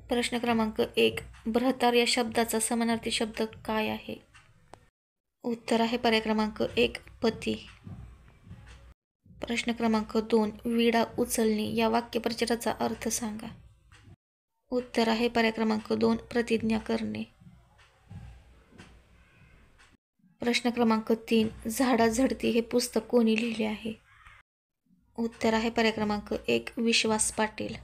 प्रश्न क्रमांक 1. भ्रतार या शब्दाचा समानार्थी शब्द काय आहे? उत्तर आहे पर्याय क्रमांक 1. पती. प्रश्न क्रमांक 2. विडा उचलणे या वाक्यप्रचाराचा अर्थ सांगा. उत्तर आहे पर्याय क्रमांक 2. प्रतिज्ञा करणे. प्रश्न क्रमांक 3. झाडा झडती हे पुस्तक कोणी लिहिले आहे? उत्तर आहे पर्याय क्रमांक 1. विश्वास पाटील.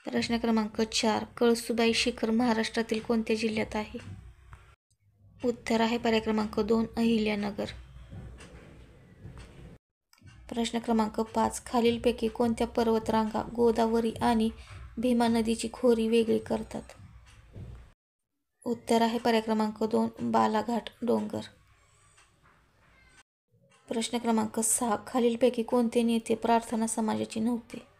प्रश्न क्रमांक 4. कळसुबाई शिखर महाराष्ट्रातील कोणत्या जिल्ह्यात आहे? उत्तर आहे पर्याय क्रमांक 2. अहिल्यानगर. प्रश्न क्रमांक 5. खालीलपैकी कोणत्या पर्वतरांगा गोदावरी आणि भीमा नदीची खोरी वेगळी करतात? उत्तर आहे पर्याय क्रमांक 2. बालाघाट डोंगर. प्रश्न क्रमांक 6. खालीलपैकी कोणते नेते प्रार्थना समाजाचे नव्हते?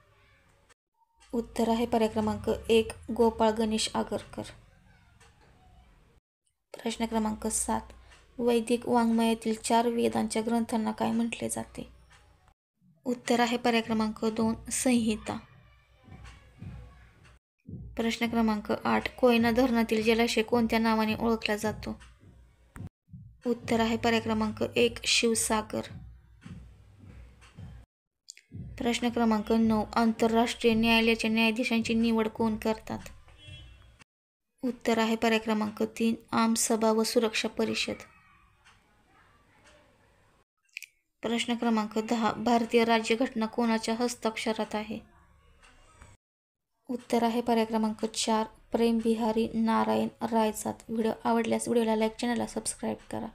उत्तर आहे पर्याय क्रमांक 1. गोपाळ गणेश आगरकर. प्रश्न क्रमांक 7. वैदिक वाङ्मयातील 4 वेदांच्या ग्रंथांना काय म्हटले जाते? उत्तर आहे पर्याय क्रमांक 2. संहिता. प्रश्न क्रमांक 8. कोयना धरणातील जलाशय कोणत्या नावाने ओळखला जातो? उत्तर आहे पर्याय क्रमांक 1. शिवसागर. प्रश्न क्रमांक 9. आंतरराष्ट्रीय न्यायालयाच्या न्यायाधीशांची निवड कोण करतात? उत्तर आहे पर्याय क्रमांक 3. आमसभा व सुरक्षा परिषद. प्रश्न क्रमांक 10. भारतीय राज्यघटना कोणाच्या हस्ताक्षरात आहे? उत्तर आहे पर्याय क्रमांक 4. प्रेम बिहारी नारायण रायचात. व्हिडिओ आवडल्यास व्हिडिओला लाईक, चॅनलला सबस्क्राईब करा.